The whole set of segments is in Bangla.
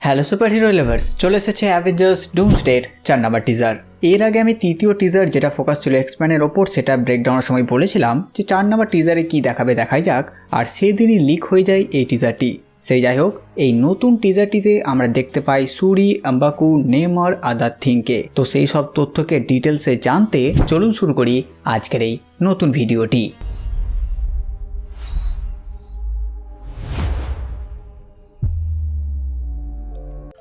হ্যালো সুপার হিরো লাভার্স, চলে এসেছে অ্যাভেঞ্জার্স ডুমসডের 4 নম্বর টিজার। এর আগে আমি তৃতীয় টিজার যেটা ফোকাস ছিল এক্সপ্যানের ওপর, সেটা ব্রেকডাউনের সময় বলেছিলাম যে 4 নম্বর টিজারে কি দেখাবে দেখাই যাক, আর সেদিনই লিক হয়ে যায় এই টিজারটি। সেই যাই হোক, এই নতুন টিজারটিতে আমরা দেখতে পাই সুরি, আম্বাকু, নেইমার, আদার থিংকে। তো সেই সব তথ্যকে ডিটেলসে জানতে চলুন শুরু করি আজকের এই নতুন ভিডিওটি।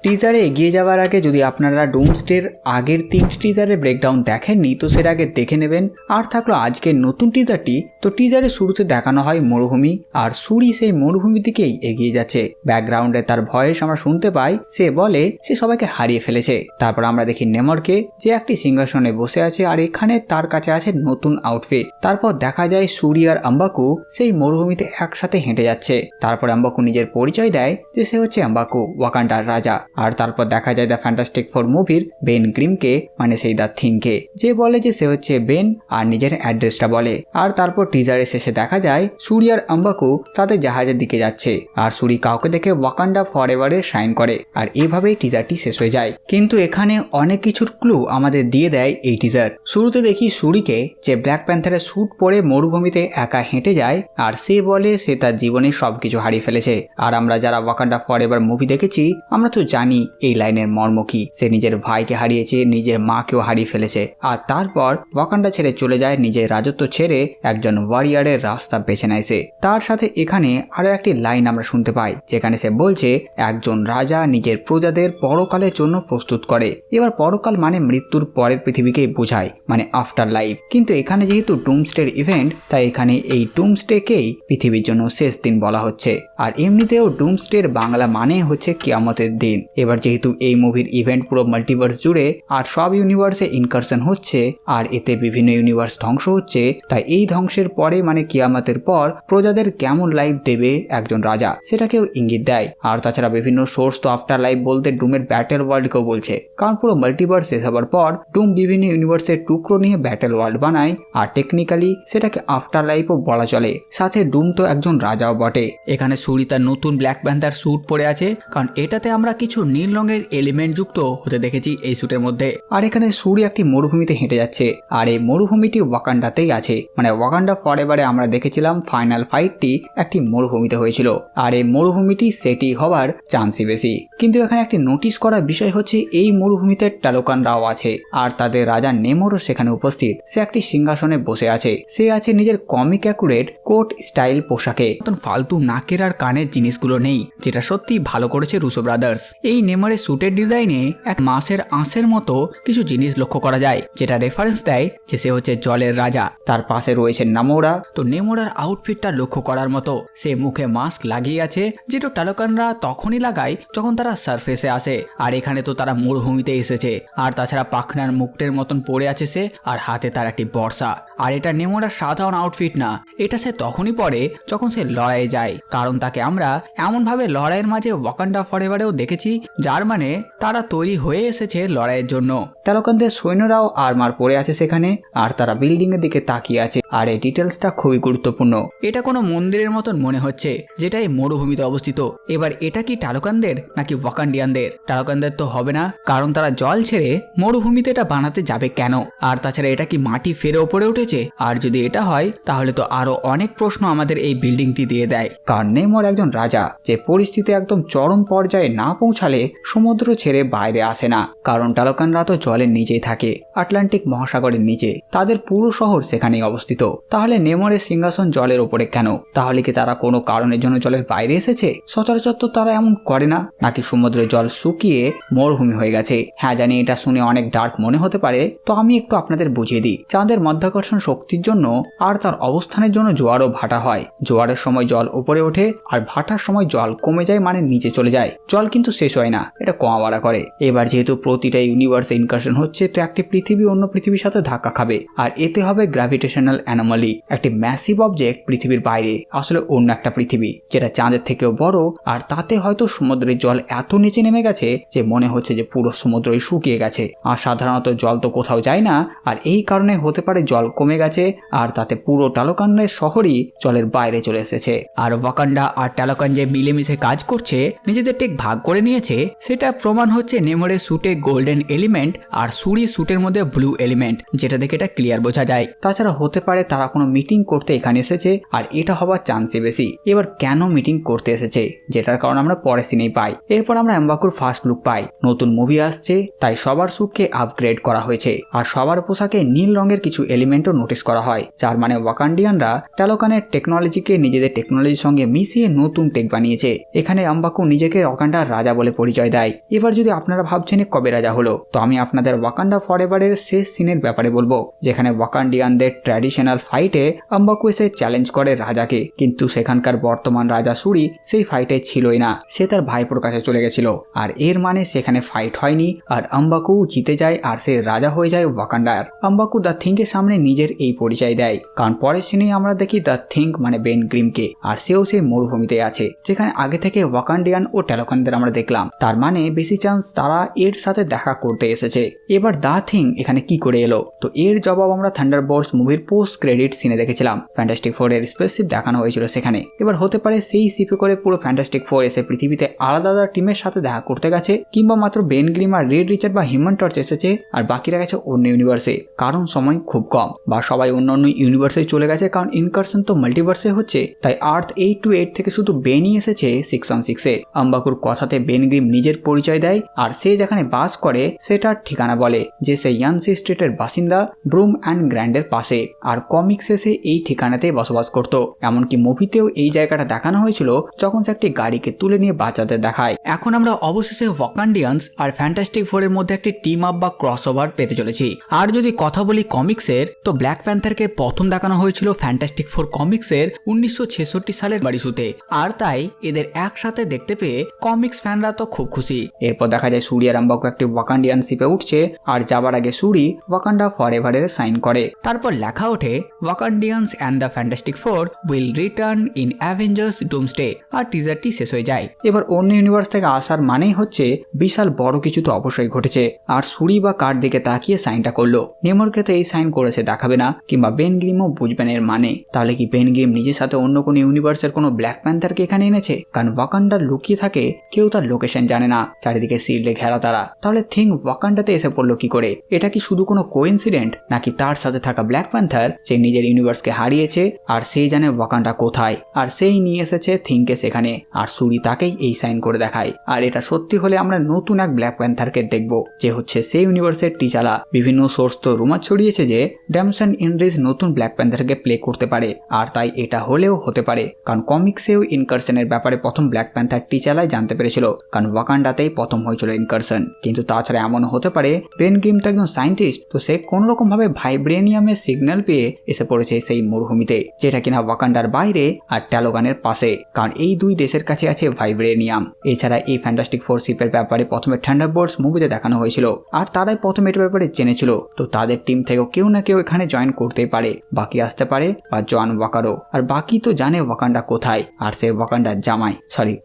টিজারে এগিয়ে যাওয়ার আগে যদি আপনারা ডুমসডের আগের 3টি টিজারের ব্রেকডাউন দেখেননি তো সেটা আগে দেখে নেবেন। আর থাকলো আজকের নতুন টিজারটি, তো টিজারের শুরুতে দেখানো হয় মরুভূমি, আর সুরি সেই মরুভূমির দিকেই এগিয়ে যাচ্ছে। ব্যাকগ্রাউন্ডে তার ভয়েস আমরা শুনতে পাই, সে বলে সে সবাইকে হারিয়ে ফেলেছে। তারপর আমরা দেখি নেমরকে, যে একটি সিংহাসনে বসে আছে আর এখানে তার কাছে আছে নতুন আউটফিট। তারপর দেখা যায় সুরি আর আম্বাকু সেই মরুভূমিতে একসাথে হেঁটে যাচ্ছে। তারপর আম্বাকু নিজের পরিচয় দেয় যে সে হচ্ছে আম্বাকু, ওয়াকান্ডার রাজা। আর তারপর দেখা যায় দ্য ফ্যান্টাস্টিক ফোর মুভির বেন গ্রিমকে, মানে সেই দ্য থিংকে, যে বলে যে সে হচ্ছে বেন আর নিজের অ্যাড্রেসটা বলে। আর তারপর টিজারের শেষে দেখা যায় সুরি আর আম্বাকু তাদের জাহাজের দিকে যাচ্ছে, আর সুরি কাউকে দেখে ওয়াকান্ডা ফরএভারে সাইন করে। আর এইভাবেই টিজারটি শেষ হয়ে যায়। কিন্তু এখানে অনেক কিছুর ক্লু আমাদের দিয়ে দেয় এই টিজার। শুরুতে দেখি সুরিকে, যে ব্ল্যাক প্যান্থারের স্যুট পরে মরুভূমিতে একা হেঁটে যায়, আর সে বলে সে তার জীবনে সবকিছু হারিয়ে ফেলেছে। আর আমরা যারা ওয়াকান্ডা ফরএভার মুভি দেখেছি আমরা তো জানি এই লাইনের মর্ম কি। সে নিজের ভাইকে হারিয়েছে, নিজের মাকেও হারিয়ে ফেলেছে, আর তারপর ওয়াকান্ডা ছেড়ে চলে যায়, নিজের রাজত্ব ছেড়ে একজন ওয়ারিয়ারের রাস্তা বেছে নেয় সে। তার সাথে এখানে আরো একটি লাইন আমরা শুনতে পাই, যেখানে সে বলছে একজন রাজা নিজের প্রজাদের পরকালের জন্য প্রস্তুত করে। এবার পরকাল মানে মৃত্যুর পরের পৃথিবীকেই বোঝায়, মানে আফটার লাইফ। কিন্তু এখানে যেহেতু ডুমসডের ইভেন্ট, তাই এখানে এই ডুমসডেকেই পৃথিবীর জন্য শেষ দিন বলা হচ্ছে। আর এমনিতেও ডুমসডের বাংলা মানে হচ্ছে কিয়ামতের দিন। এবার যেহেতু এই মুভির ইভেন্ট পুরো মাল্টিভার্স জুড়ে আর সব ইউনিভার্সে ইনকারশন হচ্ছে, আর এতে বিভিন্ন ইউনিভার্স ধ্বংস হচ্ছে, তাই এই ধ্বংসের পরে মানে কিয়ামতের পর প্রজাদের কেমন লাইফ দেবে একজন রাজা, সেটাকেও ইঙ্গিত দেয়। আর তাছাড়া বিভিন্ন সোর্স তো আফটার লাইফ বলতে ডুমের ব্যাটেল ওয়ার্ল্ডকেও বলছে, কারণ পুরো মাল্টিভার্স শেষ হবার পর ডুম বিভিন্ন ইউনিভার্সের টুকরো নিয়ে ব্যাটেল ওয়ার্ল্ড বানায়, আর টেকনিক্যালি সেটাকে আফটার লাইফও বলা চলে। সাথে ডুম তো একজন রাজাও বটে। এখানে সুরি তার নতুন ব্ল্যাক প্যান্থার স্যুট পরে আছে, কারণ এটাতে আমরা কিছু নীল রঙের এলিমেন্ট যুক্ত হতে দেখেছি এই স্যুটের মধ্যে। আর এখানে সুরি একটি মরুভূমিতে হেঁটে যাচ্ছে, আর এই মরুভূমিটি ওয়াকান্ডাতেই আছে। মানে ওয়াকান্ডা ফরএভারে আমরা দেখেছিলাম ফাইনাল ফাইটটি একটি মরুভূমিতে হয়েছিল, আর এই মরুভূমিটি সেটি হবার চান্সই বেশি। কিন্তু এখানে একটি নোটিস করার বিষয় হচ্ছে এই মরুভূমিতে টালোকানরাও আছে, আর তাদের রাজা নেমরও সেখানে উপস্থিত। সে একটি সিংহাসনে বসে আছে, সে আছে নিজের কমিক অ্যাকুরেট কোট স্টাইল পোশাকে। ফালতু নাকের আর কানের জিনিসগুলো নেই, যেটা সত্যি ভালো করেছে রুসো ব্রাদার্স। এই নেমারের স্যুটের ডিজাইনে এক মাছের আঁশের মতো কিছু জিনিস লক্ষ্য করা যায়, যেটা রেফারেন্স দেয় যে সে হচ্ছে জলের রাজা। তার পাশে রয়েছে নামোরা। তো নেমোরার আউটফিটটা লক্ষ্য করার মতো, সে মুখে মাস্ক লাগিয়ে আছে, যেটা টালোকানরা তখনই লাগায় যখন তারা সারফেসে আসে। আর এখানে তো তারা মরুভূমিতে এসেছে। আর তাছাড়া পাখনার মুকুটের মতন পরে আছে সে, আর হাতে তার একটি বর্ষা। আর এটা নেমোরার সাধারণ আউটফিট না, এটা সে তখনই পরে যখন সে লড়াইয়ে যায়, কারণ তাকে আমরা এমন ভাবে লড়াইয়ের মাঝে ওয়াকান্ডা ফরএভারেও দেখেছি, যার মানে তারা তৈরি হয়ে এসেছে লড়াইয়ের জন্য। টালোকানদের সৈন্যরাও আর্মার পরে আছে সেখানে, আর তারা বিল্ডিং এর দিকে তাকিয়ে আছে। আর এই ডিটেলসটা খুবই গুরুত্বপূর্ণ। এটা কোনো মন্দিরের মতন মনে হচ্ছে, যেটা এই মরুভূমিতে অবস্থিত। এবার এটা কি টালোকানদের নাকি ওয়াকান্ডিয়ানদের? টালোকানদের তো হবে না, কারণ তারা জল ছেড়ে মরুভূমিতে এটা বানাতে যাবে কেন? আর তাছাড়া এটা কি মাটি ফেরে ওপরে উঠেছে? আর যদি এটা হয় তাহলে তো আরো অনেক প্রশ্ন আমাদের এই বিল্ডিংটি দিয়ে দেয়। কারণ নেমর একজন রাজা, যে পরিস্থিতি একদম চরম পর্যায়ে না পৌঁছালে সমুদ্র ছেড়ে বাইরে আসে না। কারণ টালোকানরা তো জলের নিচেই থাকে, আটলান্টিক মহাসাগরের নিচে, তাদের পুরো শহর সেখানেই অবস্থিত। তাহলে নেমরের সিংহাসন জলের ওপরে কেন? তাহলে কি তারা কোনো কারণের জন্য জলের বাইরে এসেছে? সচরাচর তো তারা এমন করে না। নাকি সমুদ্রের জল শুকিয়ে মরুভূমি হয়ে গেছে? হ্যাঁ জানি এটা শুনে অনেক ডার্ক মনে হতে পারে, তো আমি একটু আপনাদের বুঝিয়ে দিই। চাঁদের মাধ্যাকর্ষণ শক্তির জন্য আর তার অবস্থানের জন্য জোয়ার ও ভাটা হয়। জোয়ারের সময় জল উপরে ওঠে, আর ভাটার সময় জল কমে যায়, মানে নিচে চলে যায়। জল কিন্তু শেষ হয় না, এটা কমা বাড়া করে। এবার যেহেতু প্রতিটা ইউনিভার্সে ইনকারশন হচ্ছে, তো একটি পৃথিবী অন্য পৃথিবীর সাথে ধাক্কা খাবে, আর এতে হবে গ্র্যাভিটেশনাল অ্যানোমালি। একটি ম্যাসিভ অবজেক্ট পৃথিবীর বাইরে, আসলে অন্য একটা পৃথিবী, যেটা চাঁদের থেকেও বড়। আর তাতে হয়তো সমুদ্রের জল এত নিচে নেমে গেছে যে মনে হচ্ছে যে পুরো সমুদ্রই শুকিয়ে গেছে। আর সাধারণত জল তো কোথাও যায় না, আর এই কারণে হতে পারে জল কমে কমে গেছে আর তাতে পুরো টালোকানের শহরই জলের বাইরে চলে এসেছে। আর ওয়াকান্ডা আর টালোকান যে মিলেমিশে কাজ করছে, নিজেদের টেক ভাগ করে নিয়েছে, সেটা প্রমাণ হচ্ছে নেমরের স্যুটে গোল্ডেন এলিমেন্ট আর সুরি স্যুটের মধ্যে ব্লু এলিমেন্ট, যেটা দেখে এটা ক্লিয়ার বোঝা যায়। তাছাড়া হতে পারে তারা কোনো মিটিং করতে এখানে এসেছে আর এটা হওয়ার চান্সই বেশি। এবার কেন মিটিং করতে এসেছে যেটার কারণ আমরা পরে সিনেই পাই। এরপর আমরা এমবাকুর ফার্স্ট লুক পাই। নতুন মুভি আসছে তাই সবার স্যুটকে আপগ্রেড করা হয়েছে আর সবার পোশাকে নীল রঙের কিছু এলিমেন্টও নোটিস করা হয়, যার মানে ওয়াকান্ডিয়ানরা টালোকানের টেকনোলজিকে নিজেদের টেকনোলজির সঙ্গে মিশিয়ে নতুন টেক বানিয়েছে। এখানে এমবাকু নিজেকে ওয়াকান্ডার রাজা বলে পরিচয় দেয়। এবার যদি আপনারা ভাবছেন কবে রাজা হলো, তো আমি আপনাদের ওয়াকান্ডা ফরএভারের শেষ সিনের ব্যাপারে বলবো, যেখানে ওয়াকান্ডিয়ানদের ট্র্যাডিশনাল ফাইটে এমবাকু এসে চ্যালেঞ্জ করে রাজাকে, কিন্তু সেখানকার বর্তমান রাজা সুরি সেই ফাইটে ছিলই না, সে তার ভাইপোর কাছে চলে গেছিল। আর এর মানে সেখানে ফাইট হয়নি আর এমবাকু জিতে যায় আর সে রাজা হয়ে যায় ওয়াকান্ডার। এমবাকু দ্য থিংকের সামনে নিজের এই পরিচয় দেয়, কারণ পরের সিনে আমরা দেখি দ্য থিংক মানে বেন গ্রিমকে, আর সেও সেই মরুভূমিতে আছে যেখানে আগে থেকে ওয়াকান্ডিয়ান ও টালোকানদের আমরা দেখলাম। তার মানে বেশি চান্স তারা এর সাথে দেখা করতে এসেছে। এবার দ্য থিং এখানে কি করে এলো, তো এর জবাব আমরা থান্ডারবোল্টস মুভির পোস্ট ক্রেডিট সিনে দেখেছিলাম। ফ্যান্টাস্টিক ফোর এর স্পেসশিপ দেখানো হয়েছিল সেখানে। এবার হতে পারে সেই শিপে করে পুরো ফ্যান্টাস্টিক ফোর এসে পৃথিবীতে আলাদা আলাদা টিমের সাথে দেখা করতে গেছে, কিংবা মাত্র বেন গ্রিম আর রেড রিচার্ড বা হিউম্যান টর্চ এসেছে আর বাকিরা গেছে অন্য ইউনিভার্সে, কারণ সময় খুব কম, বা সবাই অন্য অন্য ইউনিভার্সে চলে গেছে, কারণ ইনকারশন তো মাল্টিভার্সে হচ্ছে। তাই আর্থ 828 থেকে শুধু বেনই এসেছে 616-এ। এমবাকুর কথাতে বেন গ্রিম নিজের পরিচয় দেয় আর সে যেখানে বাস করে সেটার ঠিকানা বলে, যে সে ইয়ানসি স্ট্রিটের বাসিন্দা ব্রুম অ্যান্ড গ্র্যান্ডের পাশে, আর কমিক্সে সে এই ঠিকানাতেই বসবাস করত। এমনকি মুভিতেও এই জায়গাটা দেখানো হয়েছিল যখন সে একটি গাড়িকে তুলে নিয়ে বাচ্চাদের দেখায়। এখন আমরা অবশেষে ওয়াকান্ডিয়ান্স আর ফ্যান্টাস্টিক ফোরের মধ্যে একটি টিম আপ বা ক্রস ওভার পেতে চলেছি। আর যদি কথা বলি কমিক্সের, তো ব্ল্যাক প্যান্থারকে প্রথম দেখানো হয়েছিল ফ্যান্টাস্টিক ফোর কমিক্সের 1966 সালের বারিশুতে, আর তাই এদের একসাথে দেখতে পেয়ে কমিক্স ফ্যানরা তো খুব খুশি। এরপর দেখা যায় সুরি আর এমবাকু একটি ওয়াকান্ডিয়ান শিপে উঠছে আর যাবার আগে সুরি ওয়াকান্ডা ফরএভারের সাইন করে। তারপর লেখা ওঠে Wakandians and the Fantastic Four will return in Avengers Doomsday, আর টিজারটি শেষ হয়ে যায়। এবার অন্য ইউনিভার্স থেকে আসার মানেই হচ্ছে বিশাল বড় কিছু তো অবশ্যই ঘটেছে। আর সুরি বা কার দিকে তাকিয়ে সাইনটা করলো। নেমরকে তো এই সাইন করেছে দেখাবে না, কিংবা বেন গ্রিমও বুঝবেন এর মানে। তাহলে কি বেন গ্রিম নিজের সাথে অন্য কোনো ইউনিভার্সের কোনো ব্ল্যাক প্যান্থারকে এখানে এনেছে? কারণ ওয়াকান্ডার লুকিয়ে থাকে, কেউ তার লোকেশন জানে না, চারিদিকে সিল্ডে ঘেরা তারা। তাহলে থিং ওয়াকান্ডাতে এসে পড়লো কি করে? এটা কি শুধু কোনো কোইন্সিডেন্ট, নাকি তার সাথে থাকা ব্ল্যাক প্যান্থার যে নিজের ইউনিভার্সকে হারিয়েছে আর সেই জানে ওয়াকান্ডা কোথায়, আর সেই নিয়ে এসেছে থিংকে সেখানে, আর সুরি তাকেই এই সাইন করে দেখায়। আর এটা সত্যি হলে আমরা নতুন এক ব্ল্যাক প্যান্থারকে দেখবো, যে হচ্ছে সেই ইউনিভার্সের টিচালা। বিভিন্ন সোর্স তো রুমার ছড়িয়েছে যে ড্যামসন ইনরিজ নতুন ব্ল্যাক প্যান্থারকে প্লে করতে পারে, আর তাই এটা হলেও হতে পারে, কারণ কমিক্সেও ইনকারশনের ব্যাপারে প্রথম ব্ল্যাক প্যান্থার টিচালাই জানতে পেরেছিল, কারণ ওয়াকান্ডাতেই প্রথম হয়েছিল ইনকারশন। কিন্তু তাছাড়া এমন হতে পারে বেন গ্রিম তো একজন সায়েন্টিস্ট, তো সে কোন রকম ভাবে ভাইব্রেনিয়ামের সিগন্যাল পেয়ে এসে পড়েছে সেই মরুভূমিতে, যেটা কিনা ওয়াকান্ডার বাইরে আর টালোকানের পাশে, কারণ এই দুই দেশের কাছে আছে ভাইব্রেনিয়াম। এছাড়া এই ফ্যান্টাস্টিক ফোর শিপের ব্যাপারে প্রথমে থান্ডারবোল্টস মুভিতে দেখানো হয়েছিল, আর তারাই প্রথম এটার ব্যাপারে জেনেছিল, তো তাদের টিম থেকেও কেউ না কেউ এখানে জয়েন করতেই পারে, বাকি আসতে পারে বা জন ওয়াকারও। আর বাকি তো জানে ওয়াকান্ডা কোথায়, আর সে ওয়াকান্ডার জামাই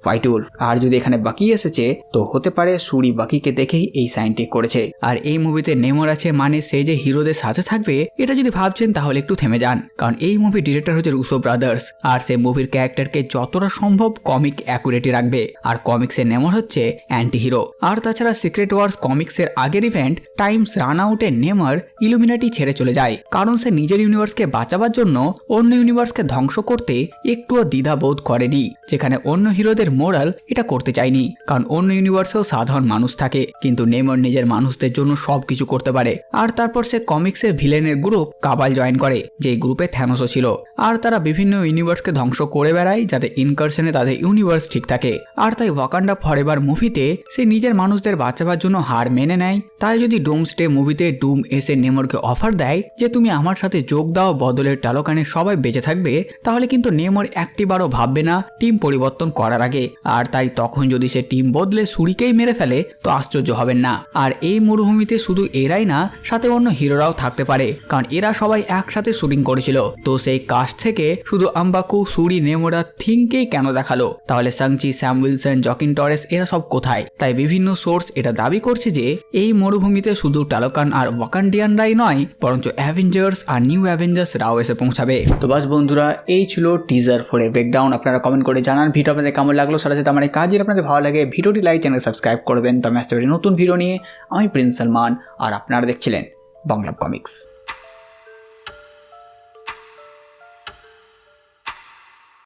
হোয়াইট উলফ। আর যদি এখানে বাকি এসেছে, তো হতে পারে সুরি বাকিকে দেখেই এই সাইনটি করেছে। আর এই মুভিতে নেমর আছে মানে সে যে হিরোদের সাথে থাকবে, এটা যদি ভাবছেন তাহলে একটু থেমে যান, কারণ এই মুভি ডিরেক্টর হচ্ছে রুসো ব্রাদার্স, আর সে মুভির ক্যারেক্টারকে যতটা সম্ভব কমিক অ্যাকুরেটই রাখবে। আর কমিক্সের নেমর হচ্ছে অ্যান্টি হিরো। আর তাছাড়া সিক্রেট ওয়ার্স কমিক্সের আগের ইভেন্ট টাইমস রান আউটে নেমর ইলুমিনাটি ছেড়ে চলে যায়, কারণ সে নিজের ইউনিভার্সকে বাঁচাবার জন্য অন্য ইউনিভার্সকে ধ্বংস করতে একটুও দ্বিধা বোধ করেনি, যেখানে অন্য হিরোদের মোরাল এটা করতে চায়নি, কারণ অন্য ইউনিভার্সেও সাধারণ মানুষ থাকে, কিন্তু নেমর নিজের মানুষদের জন্য সবকিছু করতে পারে। আর তারপর সে কমিক্সের ভিলেনের গ্রুপ কাবাল জয়েন করে, যে গ্রুপে থ্যানোসও ছিল, আর তারা বিভিন্ন ইউনিভার্সকে ধ্বংস করে বেড়ায় যাতে ইনকারশনে তাদের ইউনিভার্স ঠিক থাকে। আর তাই ওয়াকান্ডা ফরএভার মুভিতে সে নিজের মানুষদের বাঁচাবার জন্য হার মেনে নেয়। তাই যদি ডুমসডে মুভিতে ডুম এসে নেমরকে অফার দেয় যে তুমি আমার সাথে যোগ দাও, বদলে টালোকানে সবাই বেঁচে থাকবে, তাহলে কিন্তু নেমর একটিবারও ভাববে না টিম পরিবর্তন করার আগে। আর তাই তখন যদি সে টিম বদলে সুরিকেই মেরে ফেলে তো আশ্চর্য হবেন না। আর এই মরুভূমিতে শুধু এরাই না, সাথে অন্য হিরোরাও থাকতে পারে, কারণ এরা সবাই একসাথে শুটিং করেছিল। তো সেই কাস্ট থেকে শুধু এমবাকু, সুরি, নেমোরা, থিংকেই কেন দেখালো? তাহলে সাংচি, স্যাম উইলসন, জকিন টরেস এরা সব কোথায়? তাই বিভিন্ন সোর্স এটা দাবি করছে যে এই মরুভূমিতে শুধু টালোকান আর ওয়াকান্ডিয়ানরাই নয়, বরঞ্চ অ্যাভেঞ্জার অ্যাভেঞ্জার্স আর নিউ অ্যাভেঞ্জার্সরাও এসে পৌঁছাবে। তো বাস বন্ধুরা, এই ছিল টিজার 4 ব্রেকডাউন। আপনারা কমেন্ট করে জানান ভিডিও আপনাদের কেমন লাগলো। সাথে সাথে আমার এই কাজ যদি আপনাদের ভালো লাগে ভিডিওটি লাইক, চ্যানেল সাবস্ক্রাইব করবেন। তো আমি আসতে পারি নতুন ভিডিও নিয়ে। আমি প্রিন্স সালমান আর আপনারা দেখছিলেন বাংলা কমিক্স।